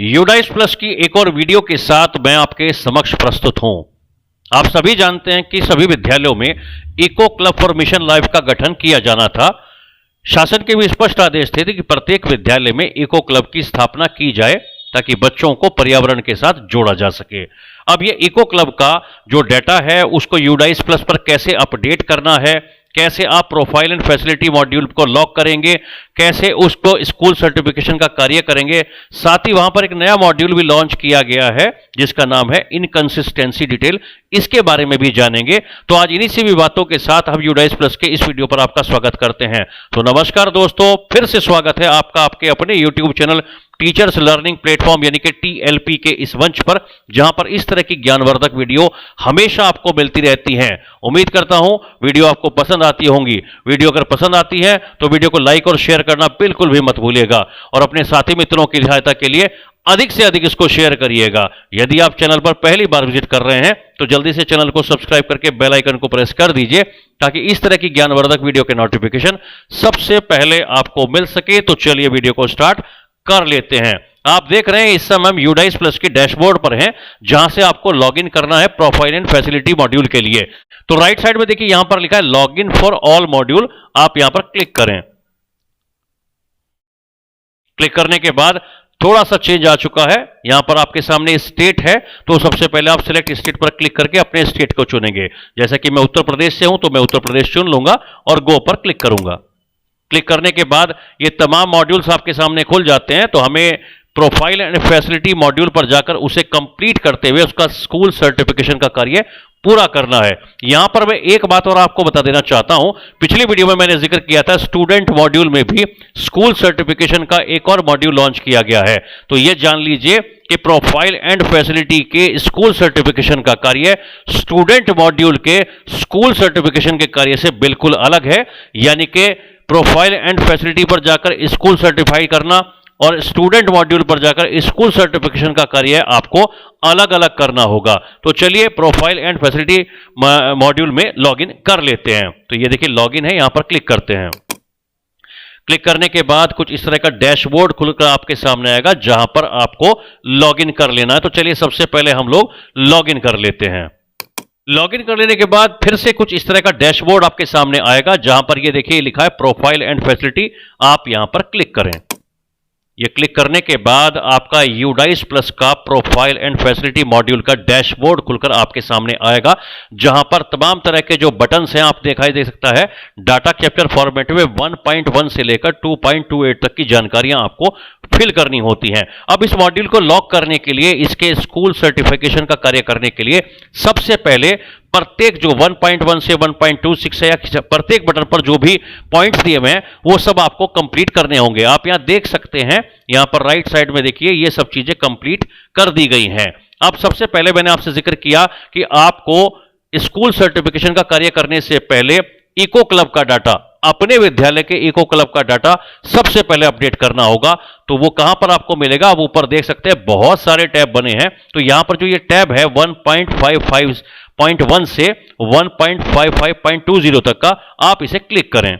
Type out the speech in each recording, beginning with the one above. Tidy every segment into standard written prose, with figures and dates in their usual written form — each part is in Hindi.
यूडाइस प्लस की एक और वीडियो के साथ मैं आपके समक्ष प्रस्तुत हूं। आप सभी जानते हैं कि सभी विद्यालयों में eco club for mission life का गठन किया जाना था। शासन के भी स्पष्ट आदेश थे कि प्रत्येक विद्यालय में इको क्लब की स्थापना की जाए ताकि बच्चों को पर्यावरण के साथ जोड़ा जा सके। अब ये इको क्लब का जो डाटा है उसको यूडाइस प्लस पर कैसे अपडेट करना है, कैसे आप प्रोफाइल एंड फैसिलिटी मॉड्यूल को लॉक करेंगे, कैसे उसको स्कूल सर्टिफिकेशन का कार्य करेंगे। साथ ही वहां पर एक नया मॉड्यूल भी लॉन्च किया गया है जिसका नाम है इनकंसिस्टेंसी डिटेल, इसके बारे में भी जानेंगे। तो आज इन्हीं सी भी बातों के साथ हम यूडाइस प्लस के इस वीडियो पर आपका स्वागत करते हैं। तो नमस्कार दोस्तों, फिर से स्वागत है आपका आपके अपने YouTube channel teachers learning platform यानी कि टीएलपी के इस मंच पर, जहां पर इस तरह की ज्ञानवर्धक वीडियो हमेशा आपको मिलती रहती हैं। उम्मीद करता हूं वीडियो आपको पसंद आती होंगी। वीडियो अगर पसंद आती है तो वीडियो को लाइक और शेयर करना बिल्कुल भी मत भूलिएगा और अपने साथी मित्रों की सहायता के लिए अधिक से अधिक इसको शेयर करिएगा। यदि आप चैनल पर पहली बार विजिट कर रहे हैं तो जल्दी से चैनल को सब्सक्राइब करके बेल आइकन को प्रेस कर दीजिए ताकि इस तरह की ज्ञानवर्धक वीडियो के नोटिफिकेशन सबसे पहले आपको मिल सके। तो चलिए वीडियो को स्टार्ट कर लेते हैं। आप देख रहे हैं इस समय हम यूडाइस प्लस के डैशबोर्ड पर हैं, जहां से आपको लॉगिन करना है प्रोफाइल एंड फैसिलिटी मॉड्यूल के लिए। तो राइट साइड में देखिए यहां पर लिखा है लॉगिन फॉर ऑल मॉड्यूल, आप यहां पर क्लिक करें। क्लिक करने के बाद थोड़ा सा चेंज आ चुका है। यहां पर आपके सामने स्टेट है, तो सबसे पहले आप सिलेक्ट स्टेट पर क्लिक करके अपने स्टेट को चुनेंगे। जैसा कि मैं उत्तर प्रदेश से हूं तो मैं उत्तर प्रदेश चुन लूंगा और गो पर क्लिक करूंगा। क्लिक करने के बाद ये तमाम मॉड्यूल्स आपके सामने खुल जाते हैं। तो हमें प्रोफाइल एंड फैसिलिटी मॉड्यूल पर जाकर उसे कंप्लीट करते हुए उसका स्कूल सर्टिफिकेशन का कार्य पूरा करना है। यहां पर मैं एक बात और आपको बता देना चाहता हूं, पिछली वीडियो में मैंने जिक्र किया था स्टूडेंट मॉड्यूल में भी स्कूल सर्टिफिकेशन का एक और मॉड्यूल लॉन्च किया गया है। तो यह जान लीजिए कि प्रोफाइल एंड फैसिलिटी के स्कूल सर्टिफिकेशन का कार्य स्टूडेंट मॉड्यूल के स्कूल सर्टिफिकेशन के कार्य से बिल्कुल अलग है। यानी कि प्रोफाइल एंड फैसिलिटी पर जाकर स्कूल सर्टिफाई करना और स्टूडेंट मॉड्यूल पर जाकर स्कूल सर्टिफिकेशन का कार्य आपको अलग अलग करना होगा। तो चलिए प्रोफाइल एंड फैसिलिटी मॉड्यूल में लॉगिन कर लेते हैं। तो ये देखिए लॉगिन है, यहां पर क्लिक करते हैं। क्लिक करने के बाद कुछ इस तरह का डैशबोर्ड खुलकर आपके सामने आएगा जहां पर आपको लॉगिन कर लेना है। तो चलिए सबसे पहले हम लोग लॉगिन कर लेते हैं। लॉगिन कर लेने के बाद फिर से कुछ इस तरह का डैशबोर्ड आपके सामने आएगा जहां पर ये देखिए लिखा है प्रोफाइल एंड फैसिलिटी, आप यहां पर क्लिक करें। ये क्लिक करने के बाद आपका यूडाइस प्लस का प्रोफाइल एंड फैसिलिटी मॉड्यूल का डैशबोर्ड खुलकर आपके सामने आएगा जहां पर तमाम तरह के जो बटन्स हैं आप दिखाई दे सकता है। डाटा कैप्चर फॉर्मेट में 1.1 से लेकर 2.28 तक की जानकारियां आपको फिल करनी होती हैं। अब इस मॉड्यूल को लॉक करने के लिए, इसके स्कूल सर्टिफिकेशन का कार्य करने के लिए सबसे पहले प्रत्येक जो 1.1 से 1.26 है या प्रत्येक बटन पर जो भी पॉइंट्स दिए हुए हैं वो सब आपको कंप्लीट करने होंगे। आप यहां देख सकते हैं, यहां पर राइट साइड में देखिए ये सब चीजें कंप्लीट कर दी गई हैं। अब सबसे पहले मैंने आपसे जिक्र किया कि आपको स्कूल सर्टिफिकेशन का कार्य करने से पहले इको क्लब का डाटा, अपने विद्यालय के इको क्लब का डाटा सबसे पहले अपडेट करना होगा। तो वो कहां पर आपको मिलेगा, आप ऊपर देख सकते हैं बहुत सारे टैब बने हैं। तो यहां पर जो ये टैब है 1.55.1 से 1.55.20 तक का, आप इसे क्लिक करें।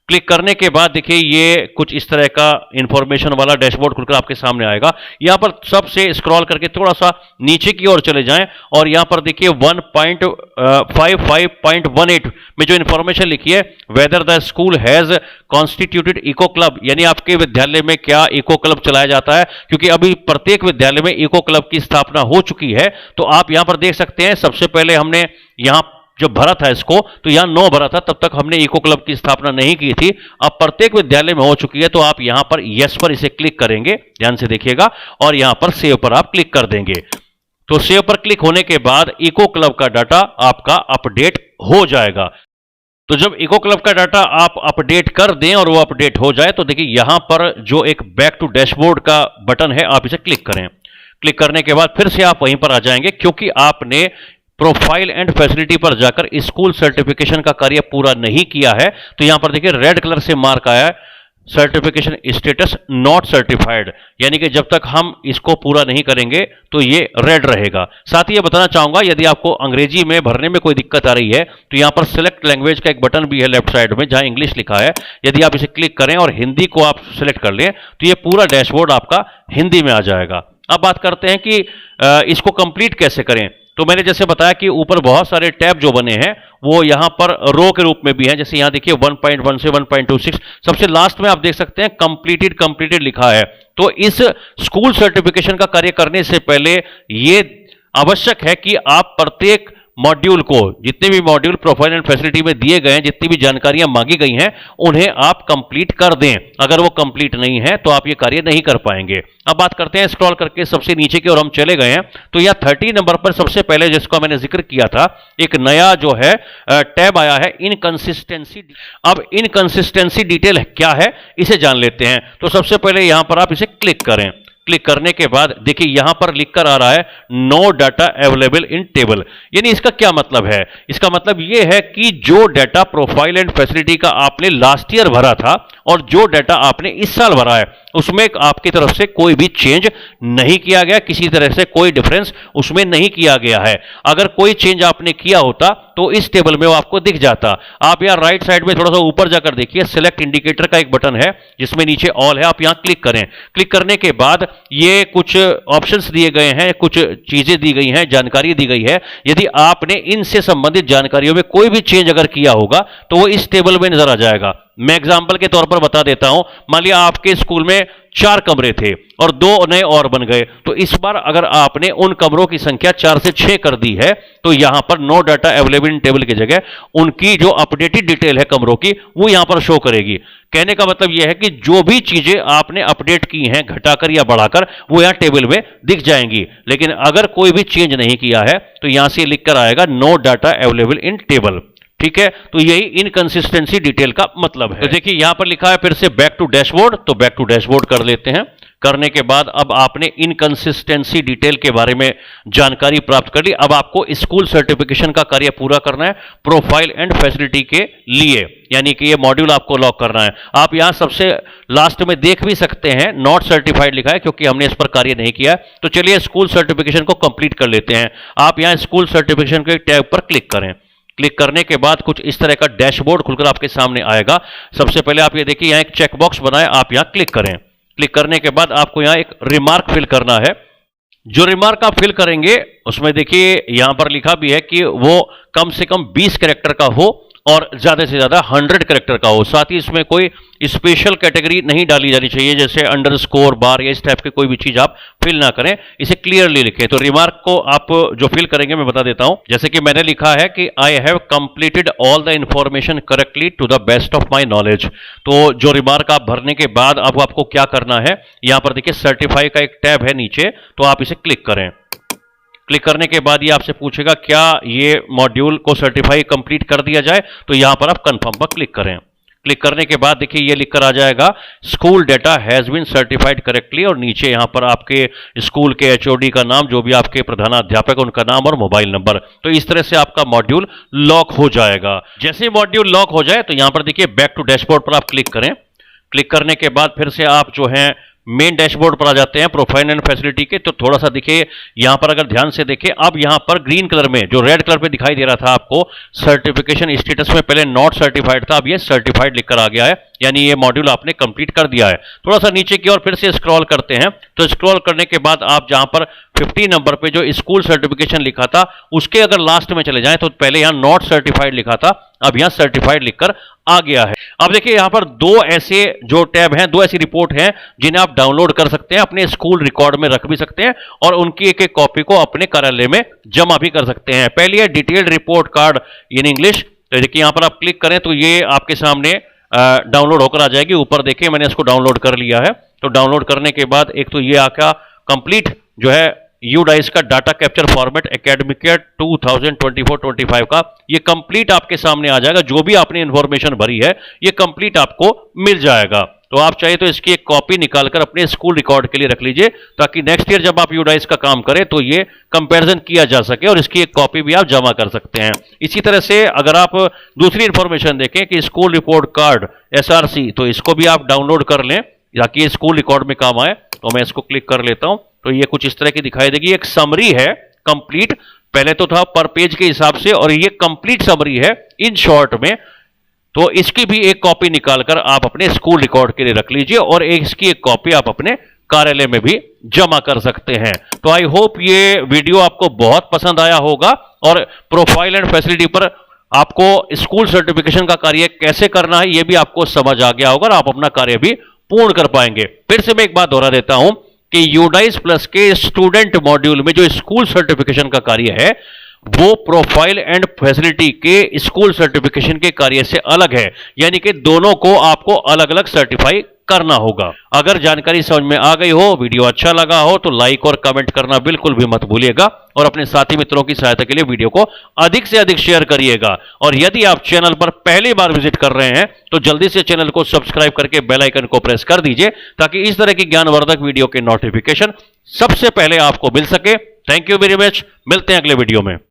क्लिक करने के बाद देखिए ये कुछ इस तरह का इंफॉर्मेशन वाला डैशबोर्ड खुलकर आपके सामने आएगा। यहां पर सबसे स्क्रॉल करके थोड़ा सा नीचे की ओर चले जाएं और यहां पर देखिए 1.55.18 में जो इंफॉर्मेशन लिखी है, whether the school has constituted eco club, यानी आपके विद्यालय में क्या इको क्लब चलाया जाता है। क्योंकि अभी प्रत्येक विद्यालय में इको क्लब की स्थापना हो चुकी है। तो आप यहां पर देख सकते हैं सबसे पहले हमने यहां जब भरा था इसको तो यहां 9 भरा था, तब तक हमने इको क्लब की स्थापना नहीं की थी। अब प्रत्येक विद्यालय में हो चुकी है। तो आप यहां पर यस पर इसे क्लिक करेंगे, ध्यान से देखिएगा, और यहां पर सेव पर आप क्लिक कर देंगे। तो सेव पर क्लिक होने के बाद इको क्लब का डाटा आपका अपडेट हो जाएगा। तो जब इको क्लब का डाटा आप अपडेट कर दें और वो अपडेट हो जाए तो देखिए यहां पर जो एक बैक टू डैशबोर्ड का बटन है, आप इसे क्लिक करें। क्लिक करने के बाद फिर से आप वहीं पर आ जाएंगे क्योंकि आपने प्रोफाइल एंड फैसिलिटी पर जाकर स्कूल सर्टिफिकेशन का कार्य पूरा नहीं किया है। तो यहां पर देखिए रेड कलर से मार्क आया है सर्टिफिकेशन स्टेटस नॉट सर्टिफाइड, यानी कि जब तक हम इसको पूरा नहीं करेंगे तो ये रेड रहेगा। साथ ही ये बताना चाहूंगा, यदि आपको अंग्रेजी में भरने में कोई दिक्कत आ रही है तो यहां पर सिलेक्ट लैंग्वेज का एक बटन भी है लेफ्ट साइड में जहां इंग्लिश लिखा है। यदि आप इसे क्लिक करें और हिंदी को आप सिलेक्ट कर लें तो ये पूरा डैशबोर्ड आपका हिंदी में आ जाएगा। अब बात करते हैं कि इसको कंप्लीट कैसे करें। तो मैंने जैसे बताया कि ऊपर बहुत सारे टैब जो बने हैं वो यहां पर रो के रूप में भी हैं। जैसे यहां देखिए 1.1 से 1.26, सबसे लास्ट में आप देख सकते हैं कंप्लीटेड लिखा है। तो इस स्कूल सर्टिफिकेशन का कार्य करने से पहले ये आवश्यक है कि आप प्रत्येक मॉड्यूल को, जितने भी मॉड्यूल प्रोफाइल एंड फैसिलिटी में दिए गए हैं, जितनी भी जानकारियां मांगी गई हैं, उन्हें आप कंप्लीट कर दें। अगर वो कंप्लीट नहीं है तो आप ये कार्य नहीं कर पाएंगे। अब बात करते हैं स्क्रॉल करके सबसे नीचे की ओर हम चले गए हैं तो यह 30 नंबर पर सबसे पहले जिसका मैंने जिक्र किया था, एक नया जो है टैब आया है इनकंसिस्टेंसी। अब इनकंसिस्टेंसी डिटेल क्या है इसे जान लेते हैं। तो सबसे पहले यहां पर आप इसे क्लिक करें। क्लिक करने के बाद देखिए यहां पर लिखकर आ रहा है no data available in table. यानी इसका क्या मतलब है? इसका मतलब यह है कि जो डाटा प्रोफाइल एंड फैसिलिटी का आपने लास्ट ईयर भरा था और जो डाटा आपने इस साल भरा है उसमें आपकी तरफ से कोई भी चेंज नहीं किया गया, किसी तरह से कोई डिफरेंस उसमें नहीं किया गया है। अगर कोई चेंज आपने किया होता तो इस टेबल में वो आपको दिख जाता। आप यहां राइट साइड में थोड़ा सा ऊपर जाकर देखिए, सिलेक्ट इंडिकेटर का एक बटन है जिसमें नीचे ऑल है, आप यहां क्लिक करें। क्लिक करने के बाद ये कुछ ऑप्शंस दिए गए हैं, कुछ चीजें दी गई हैं, जानकारी दी गई है। यदि आपने इनसे संबंधित जानकारियों में कोई भी चेंज अगर किया होगा तो वो इस टेबल में नजर आ जाएगा। मैं एग्जांपल के तौर पर बता देता हूं, मान लिया आपके स्कूल में 4 कमरे थे और 2 नए और बन गए, तो इस बार अगर आपने उन कमरों की संख्या 4 से 6 कर दी है तो यहां पर no data available in table की जगह उनकी जो अपडेटेड डिटेल है कमरों की वो यहां पर शो करेगी। कहने का मतलब यह है कि जो भी चीजें आपने अपडेट की हैं घटाकर या बढ़ाकर वो यहां टेबल में दिख जाएंगी। लेकिन अगर कोई भी चेंज नहीं किया है तो यहां से लिखकर आएगा no data available in table. ठीक है, तो यही इनकंसिस्टेंसी डिटेल का मतलब है। तो देखिए यहां पर लिखा है फिर से बैक टू डैशबोर्ड, तो बैक टू डैशबोर्ड कर लेते हैं। करने के बाद अब आपने इनकंसिस्टेंसी डिटेल के बारे में जानकारी प्राप्त कर ली। अब आपको स्कूल सर्टिफिकेशन का कार्य पूरा करना है प्रोफाइल एंड फैसिलिटी के लिए, यानी कि ये मॉड्यूल आपको लॉक करना है। आप यहां सबसे लास्ट में देख भी सकते हैं नॉट सर्टिफाइड लिखा है क्योंकि हमने इस पर कार्य नहीं किया। तो चलिए स्कूल सर्टिफिकेशन को कंप्लीट कर लेते हैं। आप यहां स्कूल सर्टिफिकेशन के टैब पर क्लिक करें। क्लिक करने के बाद कुछ इस तरह का डैशबोर्ड खुलकर आपके सामने आएगा। सबसे पहले आप ये देखिए यहां एक चेकबॉक्स बना है, आप यहां क्लिक करें। क्लिक करने के बाद आपको यहां एक रिमार्क फिल करना है। जो रिमार्क आप फिल करेंगे उसमें देखिए यहां पर लिखा भी है कि वो कम से कम 20 कैरेक्टर का हो और ज्यादा से ज्यादा 100 कैरेक्टर का हो। साथ ही इसमें कोई स्पेशल कैटेगरी नहीं डाली जानी चाहिए, जैसे अंडरस्कोर बार या इस टाइप की कोई भी चीज आप फिल ना करें, इसे क्लियरली लिखें। तो रिमार्क को आप जो फिल करेंगे मैं बता देता हूं। जैसे कि मैंने लिखा है कि I have completed all the information correctly to the best of my knowledge. तो जो रिमार्क आप भरने के बाद अब आपको क्या करना है, यहां पर देखिए सर्टिफाई का एक टैब है नीचे, तो आप इसे क्लिक करें। क्लिक करने के बाद ये आपसे पूछेगा क्या ये मॉड्यूल को सर्टिफाई कंप्लीट कर दिया जाए, तो यहां पर आप कंफर्म पर क्लिक करें। क्लिक करने के बाद देखिए ये लिखकर आ जाएगा school data has been certified correctly, और नीचे यहां पर आपके स्कूल के एचओडी का नाम, जो भी आपके प्रधानाध्यापक उनका नाम और मोबाइल नंबर। तो इस तरह से आपका मॉड्यूल लॉक हो जाएगा। जैसे मॉड्यूल लॉक हो जाए तो यहां पर देखिए बैक टू डैशबोर्ड पर आप क्लिक करें। क्लिक करने के बाद फिर से आप जो है मेन डैशबोर्ड पर आ जाते हैं प्रोफाइल एंड फैसिलिटी के। तो थोड़ा सा देखिए यहां पर अगर ध्यान से देखें, अब यहां पर ग्रीन कलर में जो रेड कलर पे दिखाई दे रहा था आपको सर्टिफिकेशन स्टेटस में पहले नॉट सर्टिफाइड था, अब ये सर्टिफाइड लिखकर आ गया है, यानी ये मॉड्यूल आपने कंप्लीट कर दिया है। थोड़ा सा नीचे की ओर फिर से स्क्रॉल करते हैं। तो स्क्रॉल करने के बाद आप जहां पर 50 नंबर पे जो स्कूल सर्टिफिकेशन लिखा था उसके अगर लास्ट में चले जाएं तो पहले यहां नॉट सर्टिफाइड लिखा था, अब यहां सर्टिफाइड लिखकर आ गया है। अब देखिए यहां पर 2 ऐसे जो टैब हैं, 2 ऐसी रिपोर्ट हैं जिन्हें आप डाउनलोड कर सकते हैं, अपने स्कूल रिकॉर्ड में रख भी सकते हैं और उनकी एक एक कॉपी को अपने कार्यालय में जमा भी कर सकते हैं। पहली है detailed report card in English. तो देखिए यहां पर आप क्लिक करें तो ये आपके सामने डाउनलोड होकर आ जाएगी। ऊपर देखिए मैंने इसको डाउनलोड कर लिया है। तो डाउनलोड करने के बाद एक तो ये आका कंप्लीट जो है यूडाइस का data capture format academic year 2024-25 का ये कंप्लीट आपके सामने आ जाएगा। जो भी आपने इंफॉर्मेशन भरी है ये कंप्लीट आपको मिल जाएगा। तो आप चाहे तो इसकी एक कॉपी निकालकर अपने स्कूल रिकॉर्ड के लिए रख लीजिए, ताकि नेक्स्ट ईयर जब आप यूडाइस का काम करें तो ये कंपैरिजन किया जा सके और इसकी एक कॉपी भी आप जमा कर सकते हैं। इसी तरह से अगर आप दूसरी इंफॉर्मेशन देखें कि स्कूल रिपोर्ट कार्ड SRC, तो इसको भी आप डाउनलोड कर लें ताकि ये स्कूल रिकॉर्ड में काम आए। तो मैं इसको क्लिक कर लेता हूं, तो ये कुछ इस तरह की दिखाई देगी। एक समरी है कंप्लीट, पहले तो था पर पेज के हिसाब से, और ये कंप्लीट समरी है इन शॉर्ट में। तो इसकी भी एक कॉपी निकालकर आप अपने स्कूल रिकॉर्ड के लिए रख लीजिए और इसकी एक कॉपी आप अपने कार्यालय में भी जमा कर सकते हैं। तो आई होप ये वीडियो आपको बहुत पसंद आया होगा और प्रोफाइल एंड फैसिलिटी पर आपको स्कूल सर्टिफिकेशन का कार्य कैसे करना है ये भी आपको समझ आ गया होगा और आप अपना कार्य भी पूर्ण कर पाएंगे। फिर से मैं एक बात दोहरा देता हूं कि यूडाइस प्लस के स्टूडेंट मॉड्यूल में जो स्कूल सर्टिफिकेशन का कार्य है वो प्रोफाइल एंड फैसिलिटी के स्कूल सर्टिफिकेशन के कार्य से अलग है, यानी कि दोनों को आपको अलग अलग सर्टिफाई करना होगा। अगर जानकारी समझ में आ गई हो, वीडियो अच्छा लगा हो तो लाइक और कमेंट करना बिल्कुल भी मत भूलिएगा और अपने साथी मित्रों की सहायता के लिए वीडियो को अधिक से अधिक शेयर करिएगा। और यदि आप चैनल पर पहली बार विजिट कर रहे हैं तो जल्दी से चैनल को सब्सक्राइब करके बेल आइकन को प्रेस कर दीजिए ताकि इस तरह की ज्ञानवर्धक वीडियो के नोटिफिकेशन सबसे पहले आपको मिल सके। थैंक यू वेरी मच, मिलते हैं अगले वीडियो में।